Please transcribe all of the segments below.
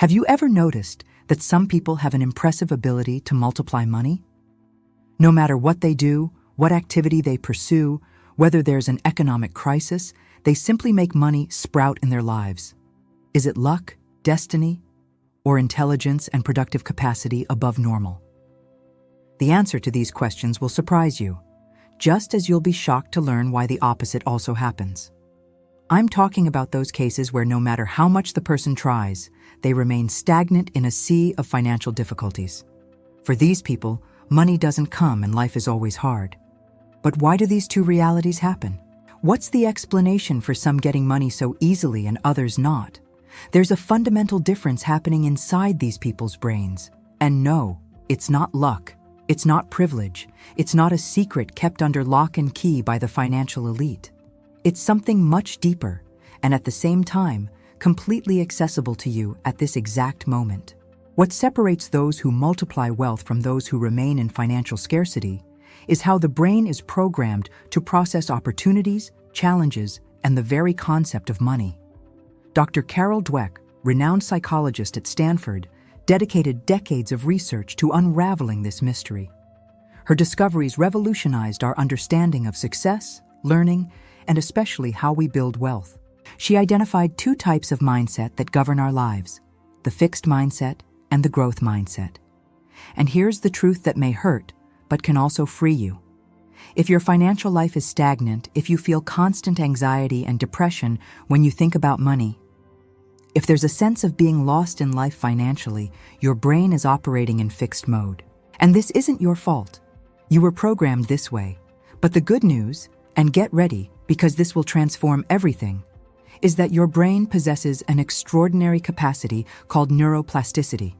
Have you ever noticed that some people have an impressive ability to multiply money? No matter what they do, what activity they pursue, whether there's an economic crisis, they simply make money sprout in their lives. Is it luck, destiny, or intelligence and productive capacity above normal? The answer to these questions will surprise you, just as you'll be shocked to learn why the opposite also happens. I'm talking about those cases where no matter how much the person tries, they remain stagnant in a sea of financial difficulties. For these people, money doesn't come and life is always hard. But why do these two realities happen? What's the explanation for some getting money so easily and others not? There's a fundamental difference happening inside these people's brains. And no, it's not luck. It's not privilege. It's not a secret kept under lock and key by the financial elite. It's something much deeper, and at the same time, completely accessible to you at this exact moment. What separates those who multiply wealth from those who remain in financial scarcity is how the brain is programmed to process opportunities, challenges, and the very concept of money. Dr. Carol Dweck, renowned psychologist at Stanford, dedicated decades of research to unraveling this mystery. Her discoveries revolutionized our understanding of success, learning, and especially how we build wealth. She identified two types of mindset that govern our lives: the fixed mindset and the growth mindset. And here's the truth that may hurt, but can also free you. If your financial life is stagnant, if you feel constant anxiety and depression when you think about money, if there's a sense of being lost in life financially, your brain is operating in fixed mode. And this isn't your fault. You were programmed this way. But the good news, and get ready, because this will transform everything, is that your brain possesses an extraordinary capacity called neuroplasticity.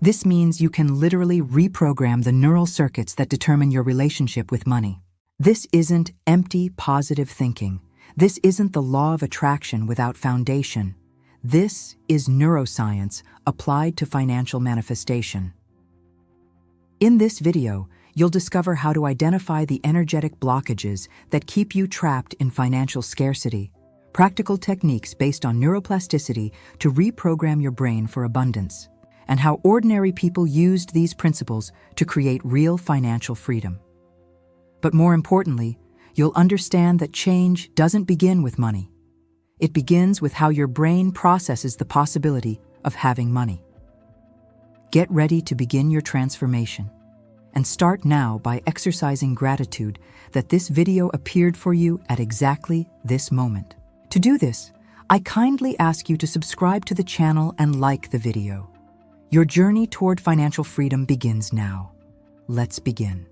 This means you can literally reprogram the neural circuits that determine your relationship with money. This isn't empty, positive thinking. This isn't the law of attraction without foundation. This is neuroscience applied to financial manifestation. In this video, you'll discover how to identify the energetic blockages that keep you trapped in financial scarcity, practical techniques based on neuroplasticity to reprogram your brain for abundance, and how ordinary people used these principles to create real financial freedom. But more importantly, you'll understand that change doesn't begin with money. It begins with how your brain processes the possibility of having money. Get ready to begin your transformation, and start now by exercising gratitude that this video appeared for you at exactly this moment. To do this, I kindly ask you to subscribe to the channel and like the video. Your journey toward financial freedom begins now. Let's begin.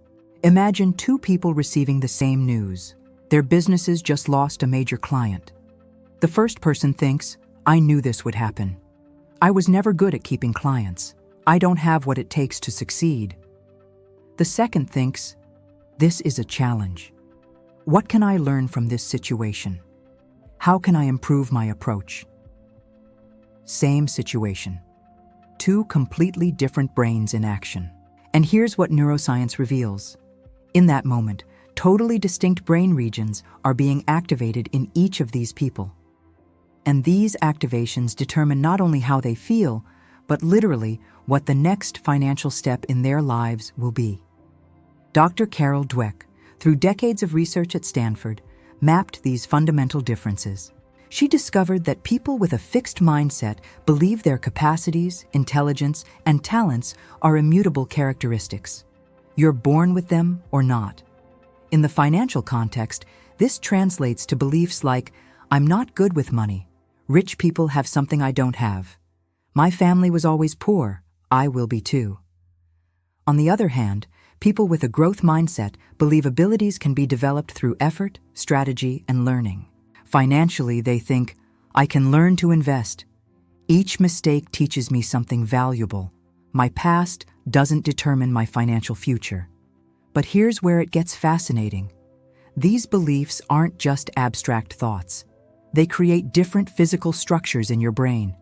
Imagine two people receiving the same news. Their businesses just lost a major client. The first person thinks, "I knew this would happen. I was never good at keeping clients. I don't have what it takes to succeed." The second thinks, "This is a challenge. What can I learn from this situation? How can I improve my approach?" Same situation. Two completely different brains in action. And here's what neuroscience reveals. In that moment, totally distinct brain regions are being activated in each of these people. And these activations determine not only how they feel, but literally what the next financial step in their lives will be. Dr. Carol Dweck, through decades of research at Stanford, mapped these fundamental differences. She discovered that people with a fixed mindset believe their capacities, intelligence, and talents are immutable characteristics. You're born with them or not. In the financial context, this translates to beliefs like, "I'm not good with money. Rich people have something I don't have. My family was always poor. I will be too." On the other hand, people with a growth mindset believe abilities can be developed through effort, strategy, and learning. Financially, they think, "I can learn to invest. Each mistake teaches me something valuable. My past doesn't determine my financial future." But here's where it gets fascinating. These beliefs aren't just abstract thoughts. They create different physical structures in your brain.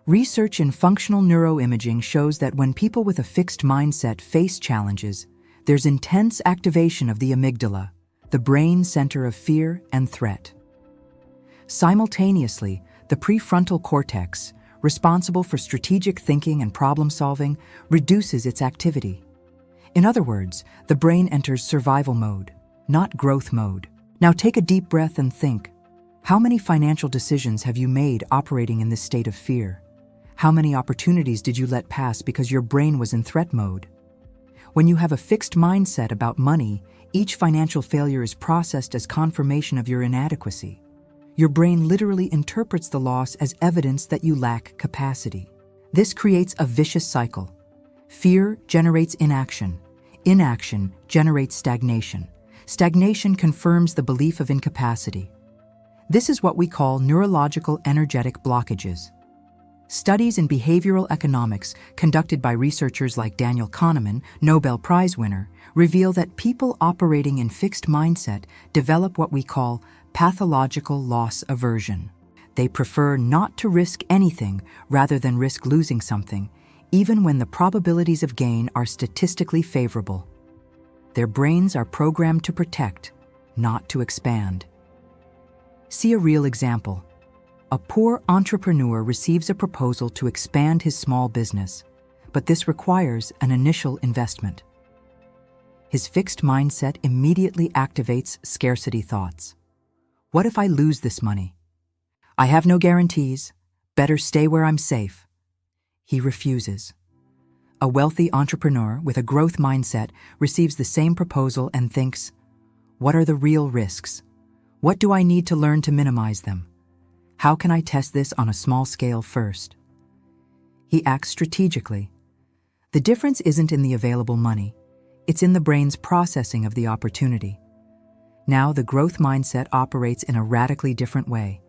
Research in functional neuroimaging shows that when people with a fixed mindset face challenges, there's intense activation of the amygdala, the brain center of fear and threat. Simultaneously, the prefrontal cortex, responsible for strategic thinking and problem-solving, reduces its activity. In other words, the brain enters survival mode, not growth mode. Now take a deep breath and think. How many financial decisions have you made operating in this state of fear? How many opportunities did you let pass because your brain was in threat mode? When you have a fixed mindset about money, each financial failure is processed as confirmation of your inadequacy. Your brain literally interprets the loss as evidence that you lack capacity. This creates a vicious cycle. Fear generates inaction. Inaction generates stagnation. Stagnation confirms the belief of incapacity. This is what we call neurological energetic blockages. Studies in behavioral economics conducted by researchers like Daniel Kahneman, Nobel Prize winner, reveal that people operating in fixed mindset develop what we call pathological loss aversion. They prefer not to risk anything rather than risk losing something, even when the probabilities of gain are statistically favorable. Their brains are programmed to protect, not to expand. See a real example. A poor entrepreneur receives a proposal to expand his small business, but this requires an initial investment. His fixed mindset immediately activates scarcity thoughts. What if I lose this money? I have no guarantees. Better stay where I'm safe. He refuses. A wealthy entrepreneur with a growth mindset receives the same proposal and thinks, what are the real risks? What do I need to learn to minimize them? How can I test this on a small scale first? He acts strategically. The difference isn't in the available money. It's in the brain's processing of the opportunity. Now the growth mindset operates in a radically different way.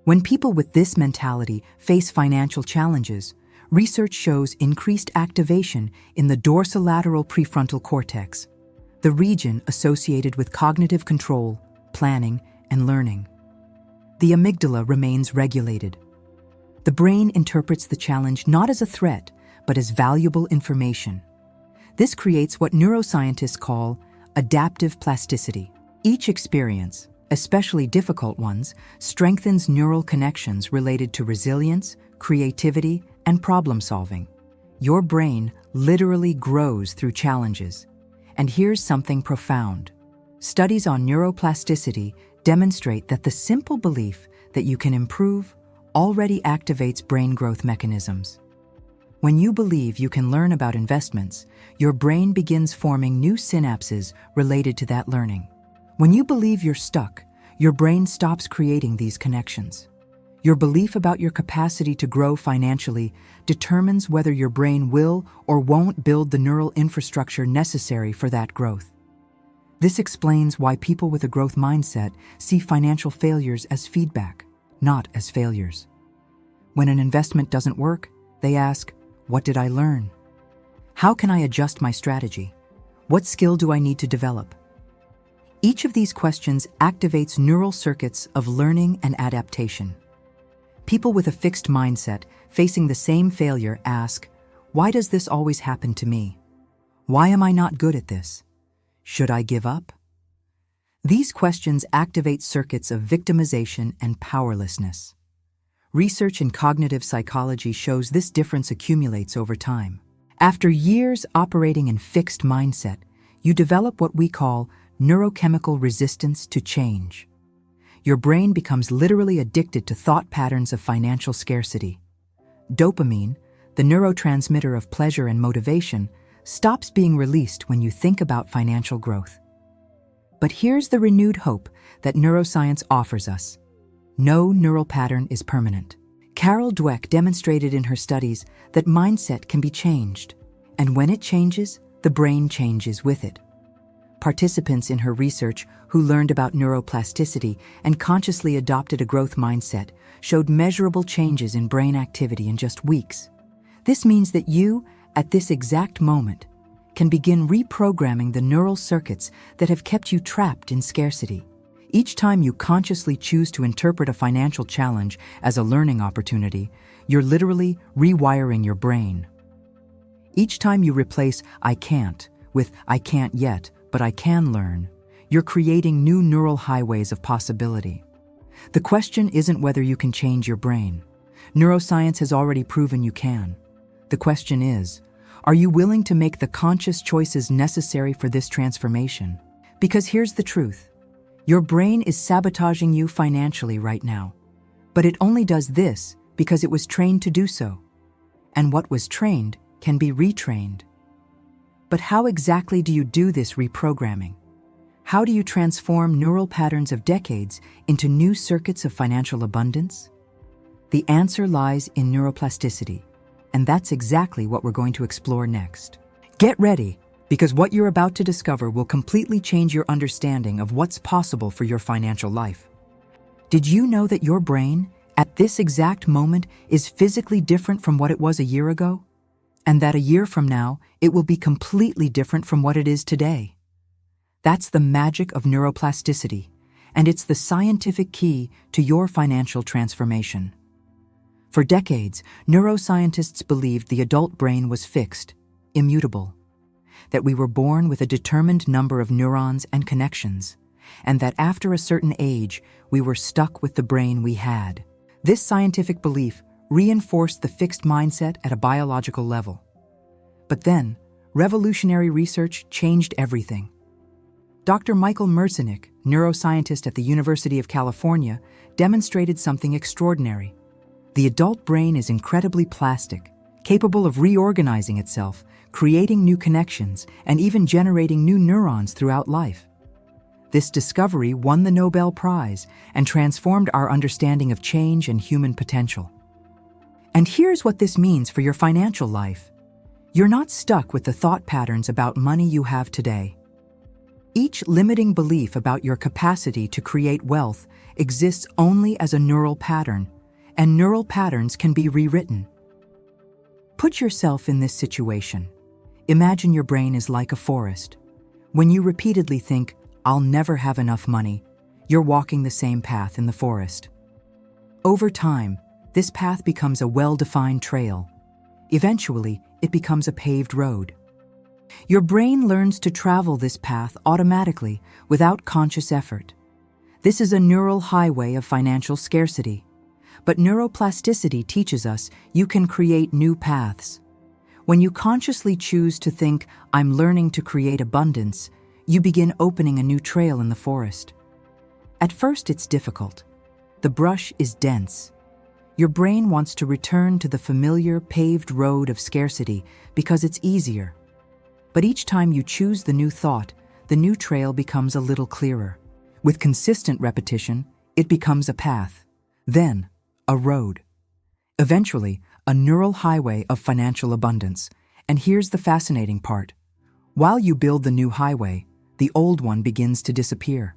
When people with this mentality face financial challenges, research shows increased activation in the dorsolateral prefrontal cortex, the region associated with cognitive control, planning, and learning. The amygdala remains regulated. The brain interprets the challenge not as a threat, but as valuable information. This creates what neuroscientists call adaptive plasticity. Each experience, especially difficult ones, strengthens neural connections related to resilience, creativity, and problem-solving. Your brain literally grows through challenges. And here's something profound. Studies on neuroplasticity demonstrate that the simple belief that you can improve already activates brain growth mechanisms. When you believe you can learn about investments, your brain begins forming new synapses related to that learning. When you believe you're stuck, your brain stops creating these connections. Your belief about your capacity to grow financially determines whether your brain will or won't build the neural infrastructure necessary for that growth. This explains why people with a growth mindset see financial failures as feedback, not as failures. When an investment doesn't work, they ask, what did I learn? How can I adjust my strategy? What skill do I need to develop? Each of these questions activates neural circuits of learning and adaptation. People with a fixed mindset facing the same failure ask, why does this always happen to me? Why am I not good at this? Should I give up? These questions activate circuits of victimization and powerlessness. Research in cognitive psychology shows this difference accumulates over time. After years operating in fixed mindset, you develop what we call neurochemical resistance to change. Your brain becomes literally addicted to thought patterns of financial scarcity. Dopamine, the neurotransmitter of pleasure and motivation, stops being released when you think about financial growth. But here's the renewed hope that neuroscience offers us. No neural pattern is permanent. Carol Dweck demonstrated in her studies that mindset can be changed, and when it changes, the brain changes with it. Participants in her research who learned about neuroplasticity and consciously adopted a growth mindset showed measurable changes in brain activity in just weeks. This means that you, at this exact moment, can begin reprogramming the neural circuits that have kept you trapped in scarcity. Each time you consciously choose to interpret a financial challenge as a learning opportunity, you're literally rewiring your brain. Each time you replace "I can't" with "I can't yet, but I can learn," you're creating new neural highways of possibility. The question isn't whether you can change your brain. Neuroscience has already proven you can. The question is, are you willing to make the conscious choices necessary for this transformation? Because here's the truth. Your brain is sabotaging you financially right now. But it only does this because it was trained to do so. And what was trained can be retrained. But how exactly do you do this reprogramming? How do you transform neural patterns of decades into new circuits of financial abundance? The answer lies in neuroplasticity, and that's exactly what we're going to explore next. Get ready, because what you're about to discover will completely change your understanding of what's possible for your financial life. Did you know that your brain, at this exact moment, is physically different from what it was a year ago? And that a year from now, it will be completely different from what it is today? That's the magic of neuroplasticity, and it's the scientific key to your financial transformation. For decades, neuroscientists believed the adult brain was fixed, immutable, that we were born with a determined number of neurons and connections, and that after a certain age, we were stuck with the brain we had. This scientific belief reinforced the fixed mindset at a biological level. But then, revolutionary research changed everything. Dr. Michael Merzenich, neuroscientist at the University of California, demonstrated something extraordinary. The adult brain is incredibly plastic, capable of reorganizing itself, creating new connections, and even generating new neurons throughout life. This discovery won the Nobel Prize and transformed our understanding of change and human potential. And here's what this means for your financial life. You're not stuck with the thought patterns about money you have today. Each limiting belief about your capacity to create wealth exists only as a neural pattern, and neural patterns can be rewritten. Put yourself in this situation. Imagine your brain is like a forest. When you repeatedly think, "I'll never have enough money," you're walking the same path in the forest. Over time, this path becomes a well-defined trail. Eventually, it becomes a paved road. Your brain learns to travel this path automatically without conscious effort. This is a neural highway of financial scarcity. But neuroplasticity teaches us you can create new paths. When you consciously choose to think, "I'm learning to create abundance," you begin opening a new trail in the forest. At first, it's difficult. The brush is dense. Your brain wants to return to the familiar paved road of scarcity because it's easier. But each time you choose the new thought, the new trail becomes a little clearer. With consistent repetition, it becomes a path, then a road. Eventually, a neural highway of financial abundance. And here's the fascinating part. While you build the new highway, the old one begins to disappear.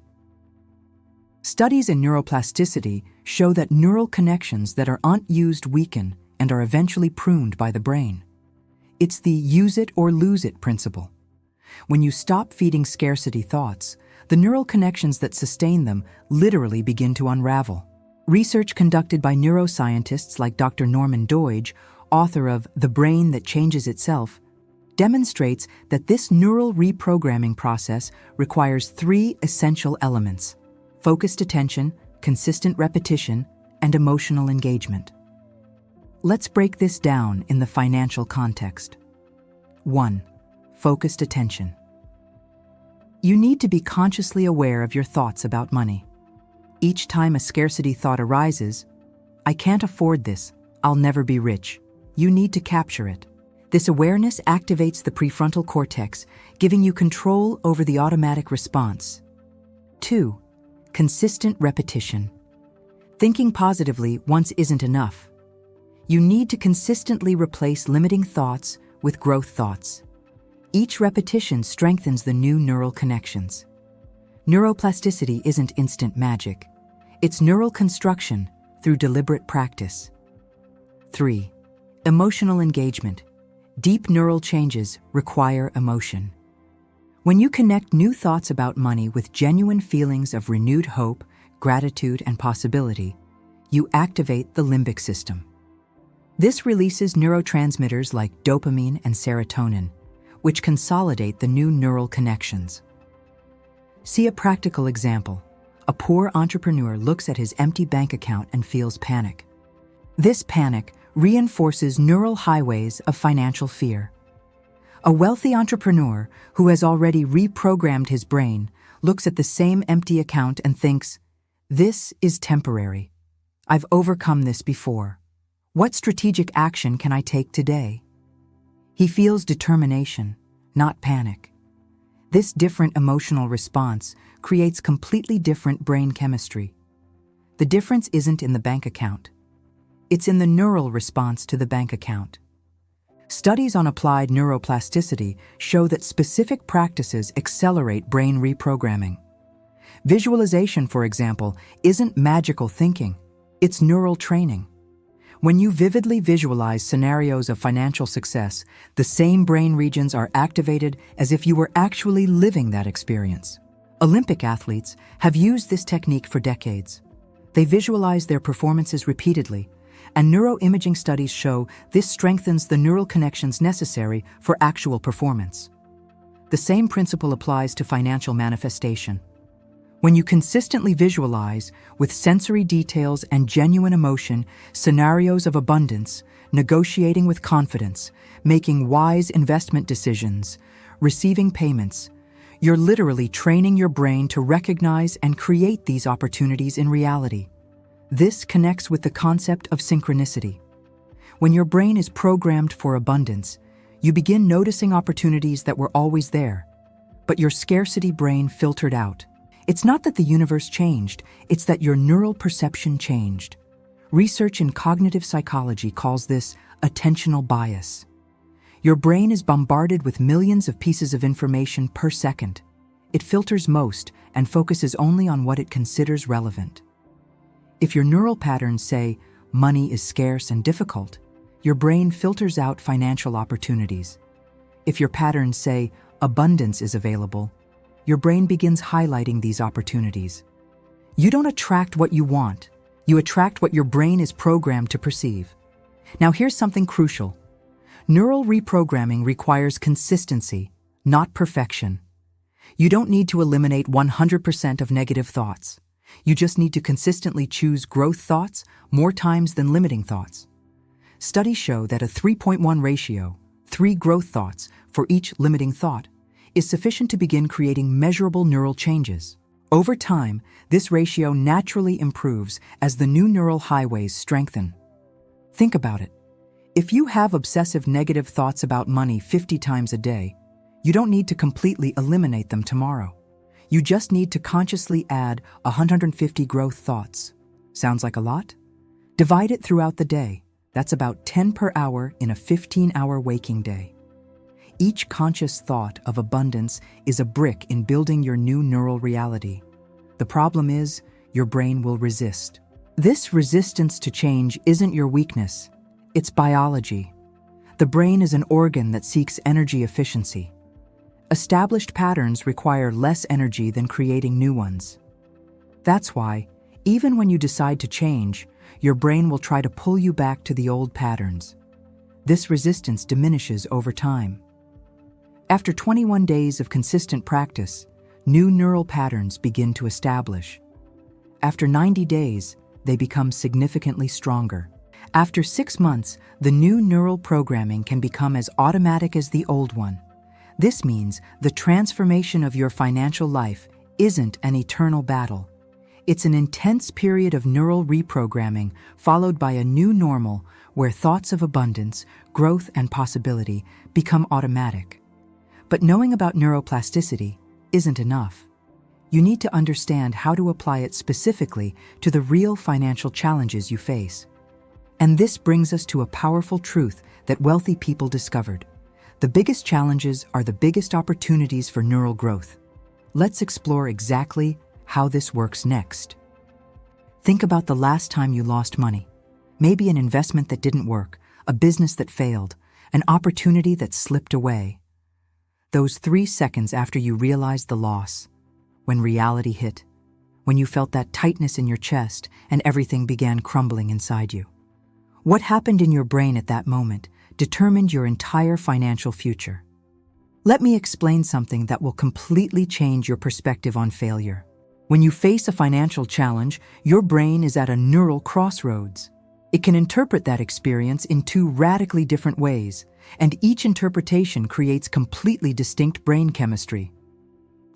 Studies in neuroplasticity show that neural connections that are unused weaken and are eventually pruned by the brain. It's the use it or lose it principle. When you stop feeding scarcity thoughts, the neural connections that sustain them literally begin to unravel. Research conducted by neuroscientists like Dr. Norman Doidge, author of The Brain That Changes Itself, demonstrates that this neural reprogramming process requires 3 essential elements: focused attention, consistent repetition, and emotional engagement. Let's break this down in the financial context. 1. Focused attention. You need to be consciously aware of your thoughts about money. Each time a scarcity thought arises, "I can't afford this, I'll never be rich," you need to capture it. This awareness activates the prefrontal cortex, giving you control over the automatic response. 2. Consistent repetition. Thinking positively once isn't enough. You need to consistently replace limiting thoughts with growth thoughts. Each repetition strengthens the new neural connections. Neuroplasticity isn't instant magic. It's neural construction through deliberate practice. 3. Emotional engagement. Deep neural changes require emotion. When you connect new thoughts about money with genuine feelings of renewed hope, gratitude, and possibility, you activate the limbic system. This releases neurotransmitters like dopamine and serotonin, which consolidate the new neural connections. See a practical example. A poor entrepreneur looks at his empty bank account and feels panic. This panic reinforces neural highways of financial fear. A wealthy entrepreneur who has already reprogrammed his brain looks at the same empty account and thinks, "This is temporary. I've overcome this before. What strategic action can I take today?" He feels determination, not panic. This different emotional response creates completely different brain chemistry. The difference isn't in the bank account. It's in the neural response to the bank account. Studies on applied neuroplasticity show that specific practices accelerate brain reprogramming. Visualization, for example, isn't magical thinking, it's neural training. When you vividly visualize scenarios of financial success, the same brain regions are activated as if you were actually living that experience. Olympic athletes have used this technique for decades. They visualize their performances repeatedly, and neuroimaging studies show this strengthens the neural connections necessary for actual performance. The same principle applies to financial manifestation. When you consistently visualize, with sensory details and genuine emotion, scenarios of abundance, negotiating with confidence, making wise investment decisions, receiving payments, you're literally training your brain to recognize and create these opportunities in reality. This connects with the concept of synchronicity. When your brain is programmed for abundance, you begin noticing opportunities that were always there, but your scarcity brain filtered out. It's not that the universe changed, it's that your neural perception changed. Research in cognitive psychology calls this attentional bias. Your brain is bombarded with millions of pieces of information per second. It filters most and focuses only on what it considers relevant. If your neural patterns say, money is scarce and difficult, your brain filters out financial opportunities. If your patterns say, abundance is available, your brain begins highlighting these opportunities. You don't attract what you want, you attract what your brain is programmed to perceive. Now here's something crucial. Neural reprogramming requires consistency, not perfection. You don't need to eliminate 100% of negative thoughts. You just need to consistently choose growth thoughts more times than limiting thoughts. Studies show that a 3.1 ratio, 3 growth thoughts for each limiting thought, is sufficient to begin creating measurable neural changes. Over time, this ratio naturally improves as the new neural highways strengthen. Think about it. If you have obsessive negative thoughts about money 50 times a day, you don't need to completely eliminate them tomorrow. You just need to consciously add 150 growth thoughts. Sounds like a lot? Divide it throughout the day. That's about 10 per hour in a 15-hour waking day. Each conscious thought of abundance is a brick in building your new neural reality. The problem is, your brain will resist. This resistance to change isn't your weakness. It's biology. The brain is an organ that seeks energy efficiency. Established patterns require less energy than creating new ones. That's why, even when you decide to change, your brain will try to pull you back to the old patterns. This resistance diminishes over time. After 21 days of consistent practice, new neural patterns begin to establish. After 90 days, they become significantly stronger. After 6 months, the new neural programming can become as automatic as the old one. This means the transformation of your financial life isn't an eternal battle. It's an intense period of neural reprogramming followed by a new normal where thoughts of abundance, growth, and possibility become automatic. But knowing about neuroplasticity isn't enough. You need to understand how to apply it specifically to the real financial challenges you face. And this brings us to a powerful truth that wealthy people discovered. The biggest challenges are the biggest opportunities for neural growth. Let's explore exactly how this works next. Think about the last time you lost money. Maybe an investment that didn't work, a business that failed, an opportunity that slipped away. Those 3 seconds after you realized the loss, when reality hit, when you felt that tightness in your chest and everything began crumbling inside you. What happened in your brain at that moment determined your entire financial future. Let me explain something that will completely change your perspective on failure. When you face a financial challenge, your brain is at a neural crossroads. It can interpret that experience in two radically different ways, and each interpretation creates completely distinct brain chemistry.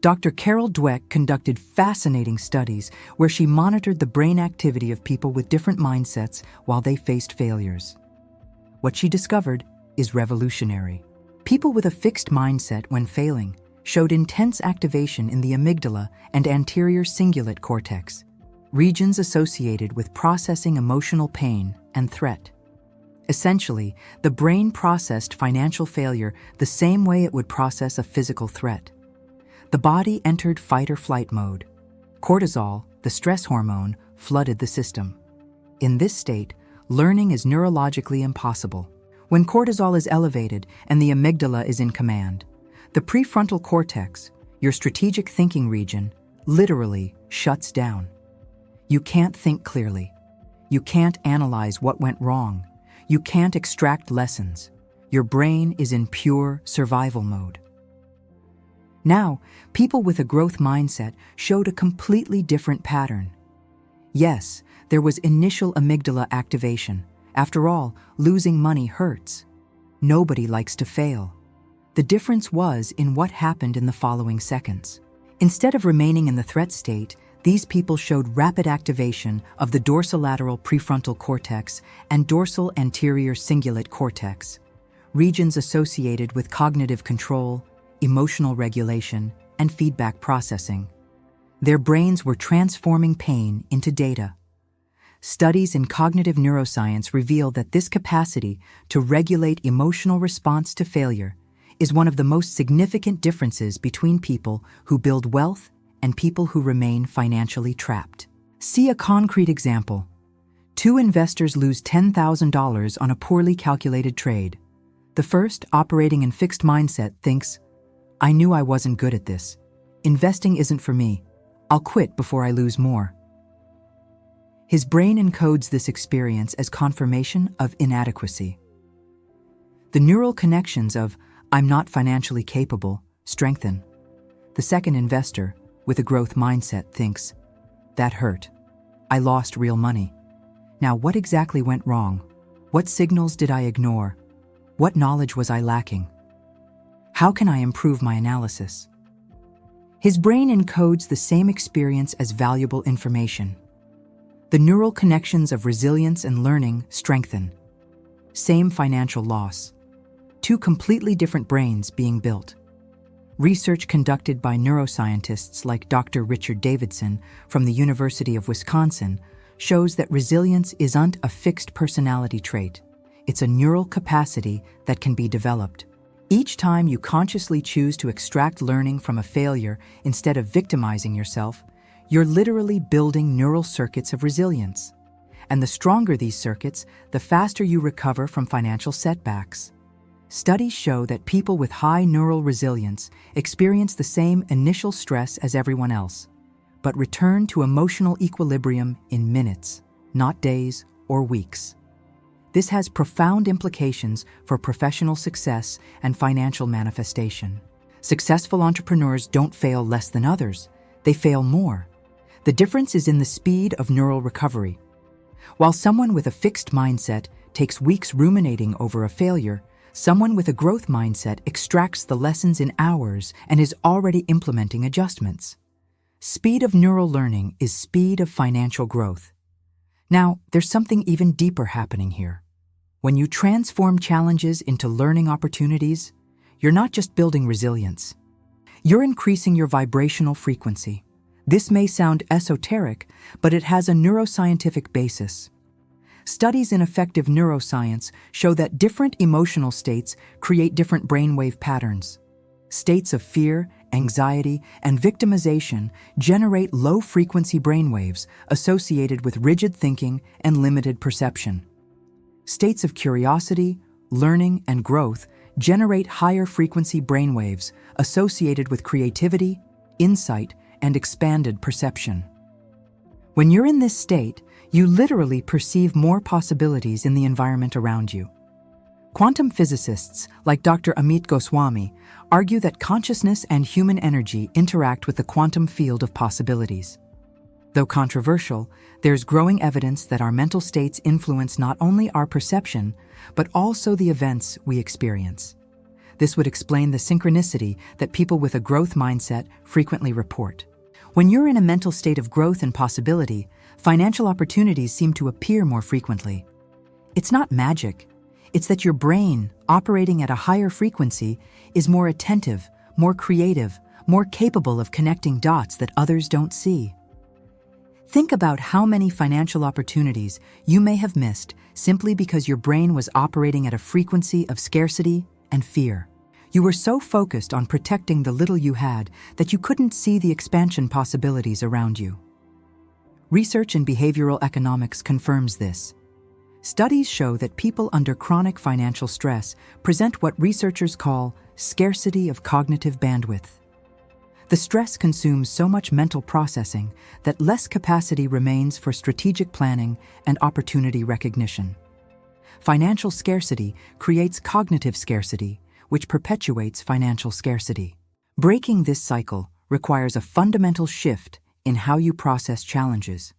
Dr. Carol Dweck conducted fascinating studies where she monitored the brain activity of people with different mindsets while they faced failures. What she discovered is revolutionary. People with a fixed mindset when failing showed intense activation in the amygdala and anterior cingulate cortex, regions associated with processing emotional pain and threat. Essentially, the brain processed financial failure the same way it would process a physical threat. The body entered fight-or-flight mode. Cortisol, the stress hormone, flooded the system. In this state, learning is neurologically impossible. When cortisol is elevated and the amygdala is in command, the prefrontal cortex, your strategic thinking region, literally shuts down. You can't think clearly. You can't analyze what went wrong. You can't extract lessons. Your brain is in pure survival mode. Now, people with a growth mindset showed a completely different pattern. Yes, there was initial amygdala activation. After all, losing money hurts. Nobody likes to fail. The difference was in what happened in the following seconds. Instead of remaining in the threat state, these people showed rapid activation of the dorsolateral prefrontal cortex and dorsal anterior cingulate cortex, regions associated with cognitive control, emotional regulation, and feedback processing. Their brains were transforming pain into data. Studies in cognitive neuroscience reveal that this capacity to regulate emotional response to failure is one of the most significant differences between people who build wealth and people who remain financially trapped. See a concrete example. Two investors lose $10,000 on a poorly calculated trade. The first, operating in fixed mindset, thinks, "I knew I wasn't good at this. Investing isn't for me. I'll quit before I lose more." His brain encodes this experience as confirmation of inadequacy. The neural connections of "I'm not financially capable" strengthen. The second investor, with a growth mindset, thinks, "That hurt. I lost real money. Now what exactly went wrong? What signals did I ignore? What knowledge was I lacking? How can I improve my analysis?" His brain encodes the same experience as valuable information. The neural connections of resilience and learning strengthen. Same financial loss. Two completely different brains being built. Research conducted by neuroscientists like Dr. Richard Davidson from the University of Wisconsin shows that resilience isn't a fixed personality trait. It's a neural capacity that can be developed. Each time you consciously choose to extract learning from a failure instead of victimizing yourself, you're literally building neural circuits of resilience. And the stronger these circuits, the faster you recover from financial setbacks. Studies show that people with high neural resilience experience the same initial stress as everyone else, but return to emotional equilibrium in minutes, not days or weeks. This has profound implications for professional success and financial manifestation. Successful entrepreneurs don't fail less than others, they fail more. The difference is in the speed of neural recovery. While someone with a fixed mindset takes weeks ruminating over a failure, someone with a growth mindset extracts the lessons in hours and is already implementing adjustments. Speed of neural learning is speed of financial growth. Now, there's something even deeper happening here. When you transform challenges into learning opportunities, you're not just building resilience. You're increasing your vibrational frequency. This may sound esoteric, but it has a neuroscientific basis. Studies in effective neuroscience show that different emotional states create different brainwave patterns. States of fear, anxiety, and victimization generate low-frequency brainwaves associated with rigid thinking and limited perception. States of curiosity, learning, and growth generate higher-frequency brainwaves associated with creativity, insight, and expanded perception. When you're in this state, you literally perceive more possibilities in the environment around you. Quantum physicists like Dr. Amit Goswami argue that consciousness and human energy interact with the quantum field of possibilities. Though controversial, there's growing evidence that our mental states influence not only our perception, but also the events we experience. This would explain the synchronicity that people with a growth mindset frequently report. When you're in a mental state of growth and possibility, financial opportunities seem to appear more frequently. It's not magic. It's that your brain, operating at a higher frequency, is more attentive, more creative, more capable of connecting dots that others don't see. Think about how many financial opportunities you may have missed simply because your brain was operating at a frequency of scarcity and fear. You were so focused on protecting the little you had that you couldn't see the expansion possibilities around you. Research in behavioral economics confirms this. Studies show that people under chronic financial stress present what researchers call scarcity of cognitive bandwidth. The stress consumes so much mental processing that less capacity remains for strategic planning and opportunity recognition. Financial scarcity creates cognitive scarcity, which perpetuates financial scarcity. Breaking this cycle requires a fundamental shift in how you process challenges.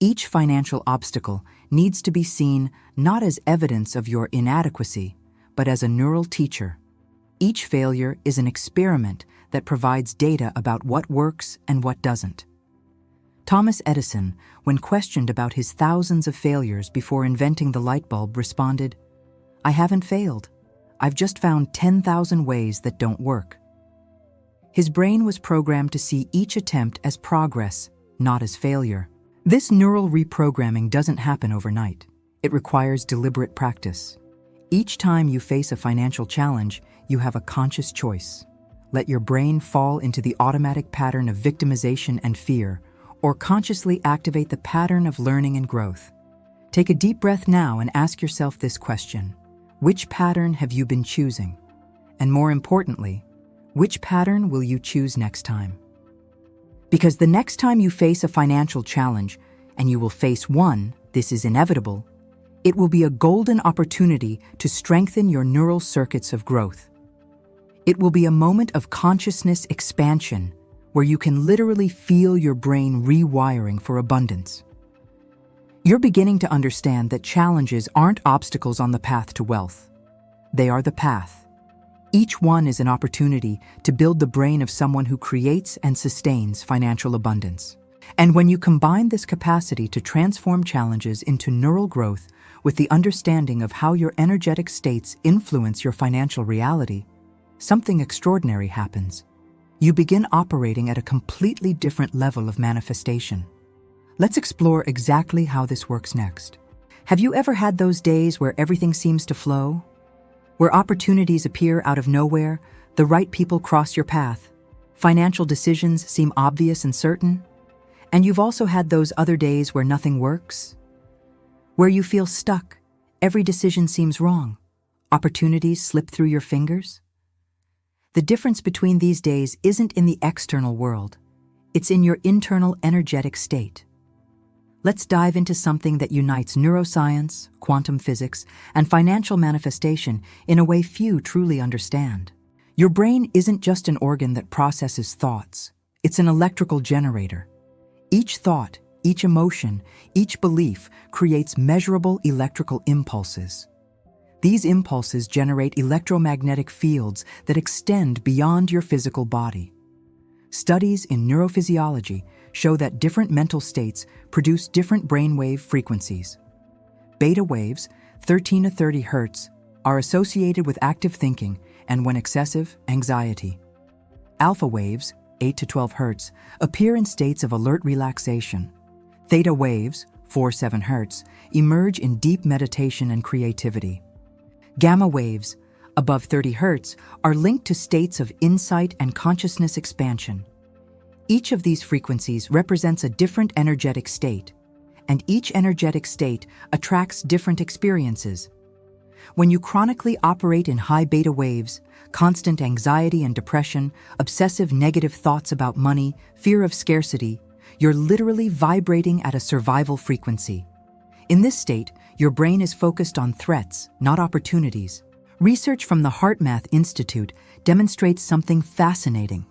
Each financial obstacle needs to be seen not as evidence of your inadequacy, but as a neural teacher. Each failure is an experiment that provides data about what works and what doesn't. Thomas Edison, when questioned about his thousands of failures before inventing the light bulb, responded, "I haven't failed. I've just found 10,000 ways that don't work." His brain was programmed to see each attempt as progress, not as failure. This neural reprogramming doesn't happen overnight. It requires deliberate practice. Each time you face a financial challenge, you have a conscious choice. Let your brain fall into the automatic pattern of victimization and fear, or consciously activate the pattern of learning and growth. Take a deep breath now and ask yourself this question: which pattern have you been choosing? And more importantly, which pattern will you choose next time? Because the next time you face a financial challenge, and you will face one, this is inevitable, it will be a golden opportunity to strengthen your neural circuits of growth. It will be a moment of consciousness expansion where you can literally feel your brain rewiring for abundance. You're beginning to understand that challenges aren't obstacles on the path to wealth. They are the path. Each one is an opportunity to build the brain of someone who creates and sustains financial abundance. And when you combine this capacity to transform challenges into neural growth with the understanding of how your energetic states influence your financial reality, something extraordinary happens. You begin operating at a completely different level of manifestation. Let's explore exactly how this works next. Have you ever had those days where everything seems to flow? Where opportunities appear out of nowhere, the right people cross your path, financial decisions seem obvious and certain? And you've also had those other days where nothing works? Where you feel stuck, every decision seems wrong, opportunities slip through your fingers? The difference between these days isn't in the external world. It's in your internal energetic state. Let's dive into something that unites neuroscience, quantum physics, and financial manifestation in a way few truly understand. Your brain isn't just an organ that processes thoughts. It's an electrical generator. Each thought, each emotion, each belief creates measurable electrical impulses. These impulses generate electromagnetic fields that extend beyond your physical body. Studies in neurophysiology show that different mental states produce different brainwave frequencies. Beta waves, 13 to 30 Hz, are associated with active thinking and, when excessive, anxiety. Alpha waves, 8 to 12 Hz, appear in states of alert relaxation. Theta waves, 4-7 Hz, emerge in deep meditation and creativity. Gamma waves, above 30 Hz, are linked to states of insight and consciousness expansion. Each of these frequencies represents a different energetic state, and each energetic state attracts different experiences. When you chronically operate in high beta waves, constant anxiety and depression, obsessive negative thoughts about money, fear of scarcity, you're literally vibrating at a survival frequency. In this state, your brain is focused on threats, not opportunities. Research from the HeartMath Institute demonstrates something fascinating.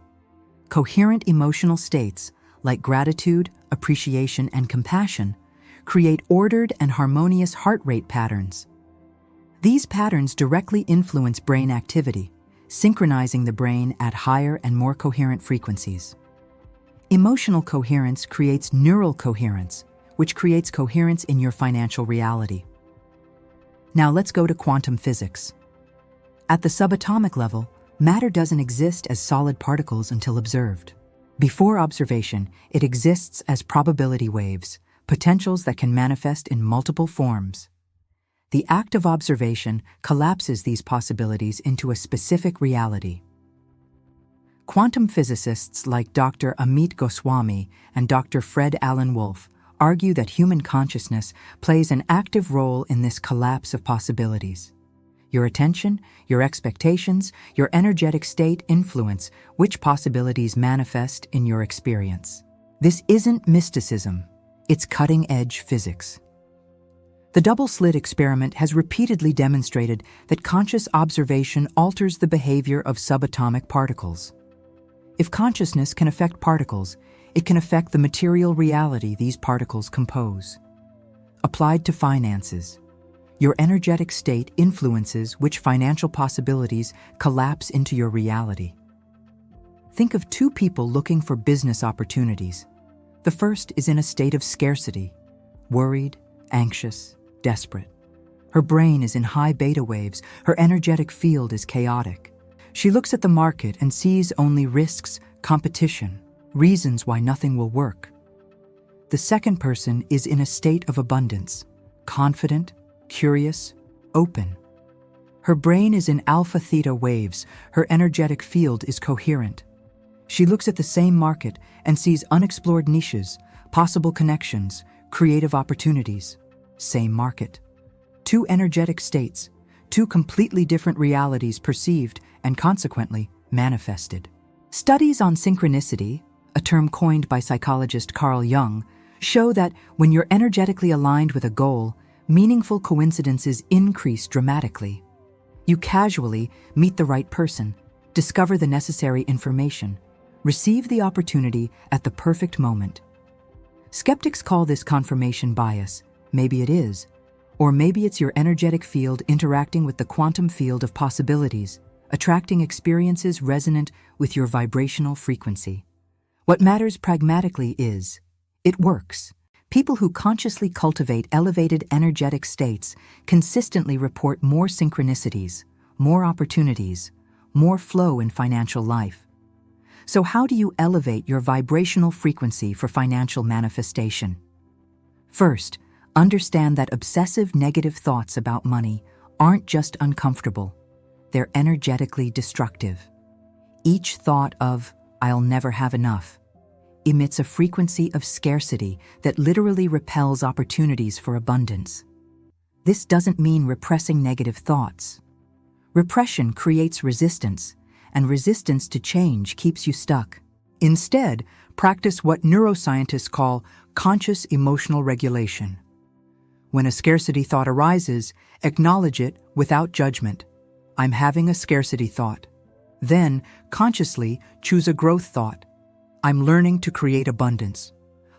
Coherent emotional states, like gratitude, appreciation, and compassion, create ordered and harmonious heart rate patterns. These patterns directly influence brain activity, synchronizing the brain at higher and more coherent frequencies. Emotional coherence creates neural coherence, which creates coherence in your financial reality. Now let's go to quantum physics. At the subatomic level, matter doesn't exist as solid particles until observed. Before observation, it exists as probability waves, potentials that can manifest in multiple forms. The act of observation collapses these possibilities into a specific reality. Quantum physicists like Dr. Amit Goswami and Dr. Fred Alan Wolf argue that human consciousness plays an active role in this collapse of possibilities. Your attention, your expectations, your energetic state influence which possibilities manifest in your experience. This isn't mysticism, it's cutting-edge physics. The double-slit experiment has repeatedly demonstrated that conscious observation alters the behavior of subatomic particles. If consciousness can affect particles, it can affect the material reality these particles compose. Applied to finances, your energetic state influences which financial possibilities collapse into your reality. Think of two people looking for business opportunities. The first is in a state of scarcity, worried, anxious, desperate. Her brain is in high beta waves, her energetic field is chaotic. She looks at the market and sees only risks, competition, reasons why nothing will work. The second person is in a state of abundance, confident, curious, open. Her brain is in alpha-theta waves, her energetic field is coherent. She looks at the same market and sees unexplored niches, possible connections, creative opportunities. Same market. Two energetic states, two completely different realities perceived and consequently manifested. Studies on synchronicity, a term coined by psychologist Carl Jung, show that when you're energetically aligned with a goal, meaningful coincidences increase dramatically. You casually meet the right person, discover the necessary information, receive the opportunity at the perfect moment. Skeptics call this confirmation bias. Maybe it is. Or maybe it's your energetic field interacting with the quantum field of possibilities, attracting experiences resonant with your vibrational frequency. What matters pragmatically is, it works. People who consciously cultivate elevated energetic states consistently report more synchronicities, more opportunities, more flow in financial life. So how do you elevate your vibrational frequency for financial manifestation? First, understand that obsessive negative thoughts about money aren't just uncomfortable, they're energetically destructive. Each thought of, "I'll never have enough," emits a frequency of scarcity that literally repels opportunities for abundance. This doesn't mean repressing negative thoughts. Repression creates resistance, and resistance to change keeps you stuck. Instead, practice what neuroscientists call conscious emotional regulation. When a scarcity thought arises, acknowledge it without judgment. I'm having a scarcity thought. Then, consciously choose a growth thought. I'm learning to create abundance.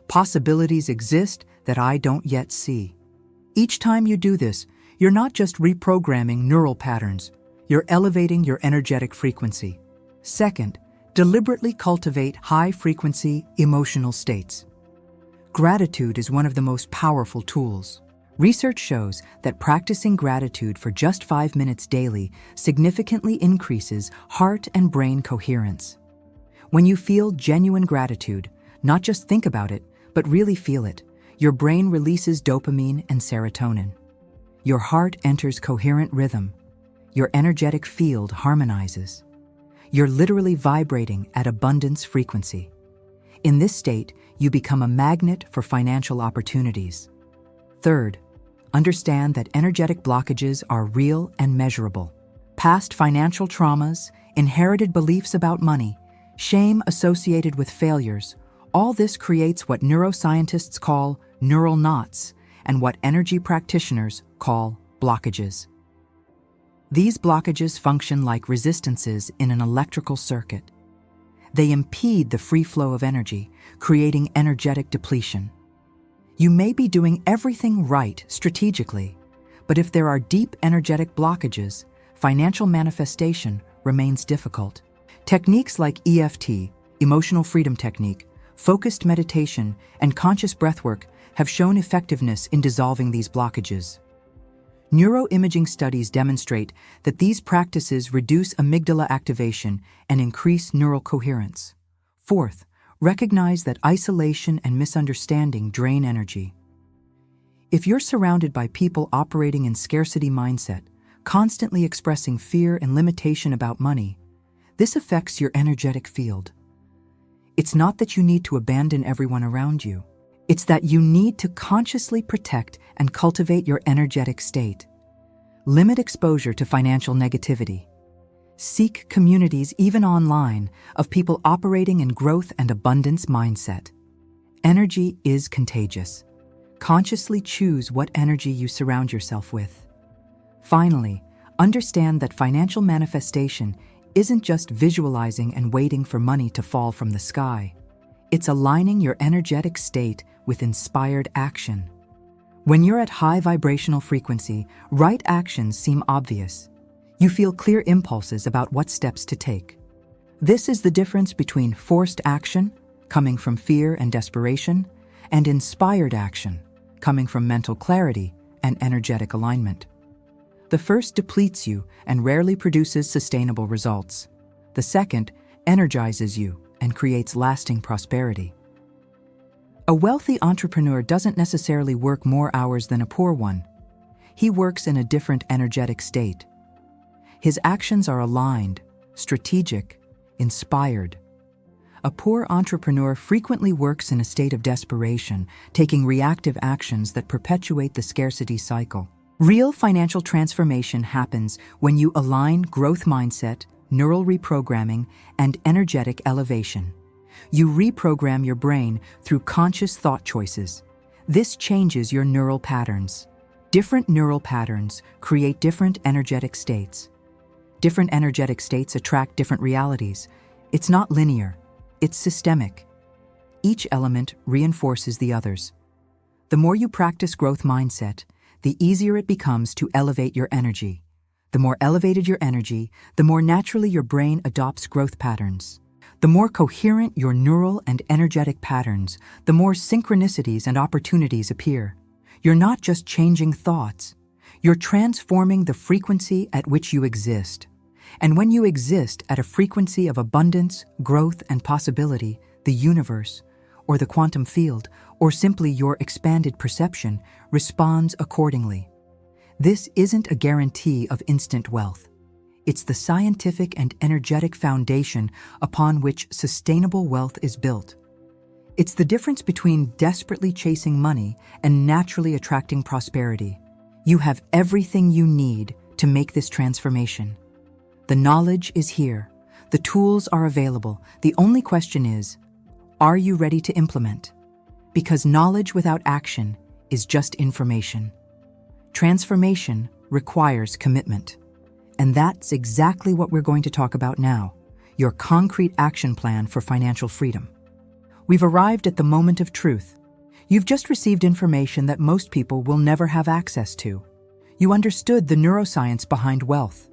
Possibilities exist that I don't yet see. Each time you do this, you're not just reprogramming neural patterns, you're elevating your energetic frequency. Second, deliberately cultivate high-frequency emotional states. Gratitude is one of the most powerful tools. Research shows that practicing gratitude for just 5 minutes daily significantly increases heart and brain coherence. When you feel genuine gratitude, not just think about it, but really feel it, your brain releases dopamine and serotonin. Your heart enters coherent rhythm. Your energetic field harmonizes. You're literally vibrating at abundance frequency. In this state, you become a magnet for financial opportunities. Third, understand that energetic blockages are real and measurable. Past financial traumas, inherited beliefs about money, shame associated with failures, all this creates what neuroscientists call neural knots and what energy practitioners call blockages. These blockages function like resistances in an electrical circuit. They impede the free flow of energy, creating energetic depletion. You may be doing everything right strategically, but if there are deep energetic blockages, financial manifestation remains difficult. Techniques like EFT, emotional freedom technique, focused meditation, and conscious breathwork have shown effectiveness in dissolving these blockages. Neuroimaging studies demonstrate that these practices reduce amygdala activation and increase neural coherence. Fourth, recognize that isolation and misunderstanding drain energy. If you're surrounded by people operating in scarcity mindset, constantly expressing fear and limitation about money, this affects your energetic field. It's not that you need to abandon everyone around you. It's that you need to consciously protect and cultivate your energetic state. Limit exposure to financial negativity. Seek communities, even online, of people operating in growth and abundance mindset. Energy is contagious. Consciously choose what energy you surround yourself with. Finally, understand that financial manifestation isn't just visualizing and waiting for money to fall from the sky. It's aligning your energetic state with inspired action. When you're at high vibrational frequency, right actions seem obvious. You feel clear impulses about what steps to take. This is the difference between forced action, coming from fear and desperation, and inspired action, coming from mental clarity and energetic alignment. The first depletes you and rarely produces sustainable results. The second energizes you and creates lasting prosperity. A wealthy entrepreneur doesn't necessarily work more hours than a poor one. He works in a different energetic state. His actions are aligned, strategic, inspired. A poor entrepreneur frequently works in a state of desperation, taking reactive actions that perpetuate the scarcity cycle. Real financial transformation happens when you align growth mindset, neural reprogramming, and energetic elevation. You reprogram your brain through conscious thought choices. This changes your neural patterns. Different neural patterns create different energetic states. Different energetic states attract different realities. It's not linear, it's systemic. Each element reinforces the others. The more you practice growth mindset, the easier it becomes to elevate your energy. The more elevated your energy, the more naturally your brain adopts growth patterns. The more coherent your neural and energetic patterns, the more synchronicities and opportunities appear. You're not just changing thoughts, you're transforming the frequency at which you exist. And when you exist at a frequency of abundance, growth, and possibility, the universe, or the quantum field, or simply your expanded perception, responds accordingly. This isn't a guarantee of instant wealth. It's the scientific and energetic foundation upon which sustainable wealth is built. It's the difference between desperately chasing money and naturally attracting prosperity. You have everything you need to make this transformation. The knowledge is here. The tools are available. The only question is, are you ready to implement? Because knowledge without action is just information. Transformation requires commitment. And that's exactly what we're going to talk about now, your concrete action plan for financial freedom. We've arrived at the moment of truth. You've just received information that most people will never have access to. You understood the neuroscience behind wealth.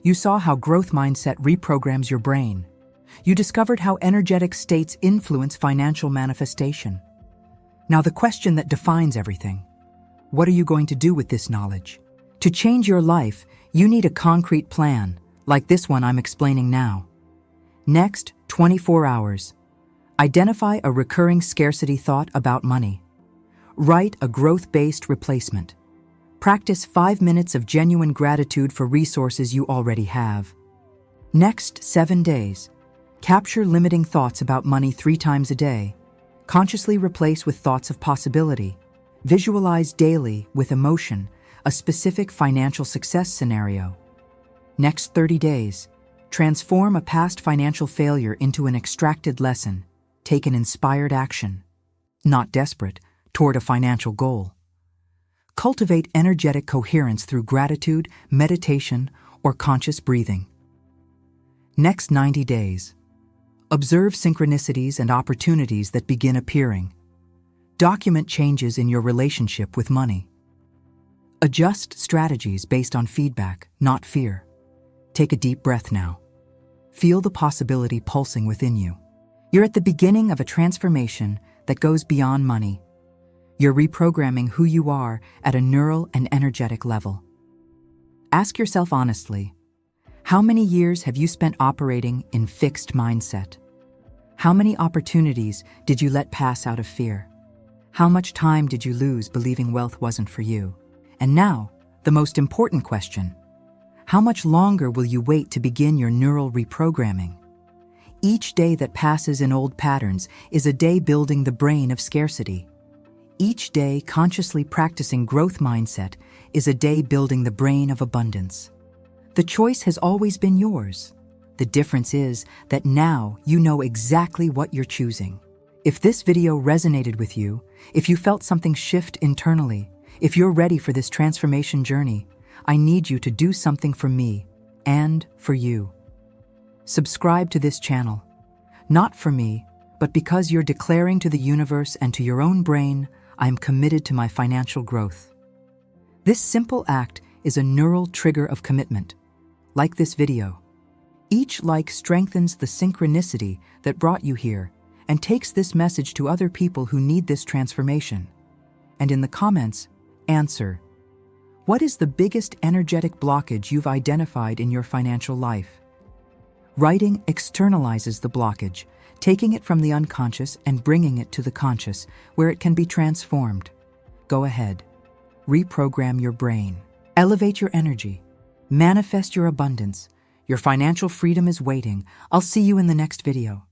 You saw how growth mindset reprograms your brain. You discovered how energetic states influence financial manifestation. Now the question that defines everything: what are you going to do with this knowledge? To change your life, you need a concrete plan, like this one I'm explaining now. Next, 24 hours. Identify a recurring scarcity thought about money. Write a growth-based replacement. Practice 5 minutes of genuine gratitude for resources you already have. Next 7 days. Capture limiting thoughts about money 3 times a day. Consciously replace with thoughts of possibility. Visualize daily, with emotion, a specific financial success scenario. Next 30 days. Transform a past financial failure into an extracted lesson. Take an inspired action, not desperate, toward a financial goal. Cultivate energetic coherence through gratitude, meditation, or conscious breathing. Next 90 days. Observe synchronicities and opportunities that begin appearing. Document changes in your relationship with money. Adjust strategies based on feedback, not fear. Take a deep breath now. Feel the possibility pulsing within you. You're at the beginning of a transformation that goes beyond money. You're reprogramming who you are at a neural and energetic level. Ask yourself honestly, how many years have you spent operating in fixed mindset? How many opportunities did you let pass out of fear? How much time did you lose believing wealth wasn't for you? And now, the most important question. How much longer will you wait to begin your neural reprogramming? Each day that passes in old patterns is a day building the brain of scarcity. Each day consciously practicing growth mindset is a day building the brain of abundance. The choice has always been yours. The difference is that now you know exactly what you're choosing. If this video resonated with you, if you felt something shift internally, if you're ready for this transformation journey, I need you to do something for me and for you. Subscribe to this channel, not for me, but because you're declaring to the universe and to your own brain, I'm committed to my financial growth. This simple act is a neural trigger of commitment. Like this video. Each like strengthens the synchronicity that brought you here and takes this message to other people who need this transformation. And in the comments, answer, what is the biggest energetic blockage you've identified in your financial life? Writing externalizes the blockage, taking it from the unconscious and bringing it to the conscious, where it can be transformed. Go ahead. Reprogram your brain. Elevate your energy. Manifest your abundance. Your financial freedom is waiting. I'll see you in the next video.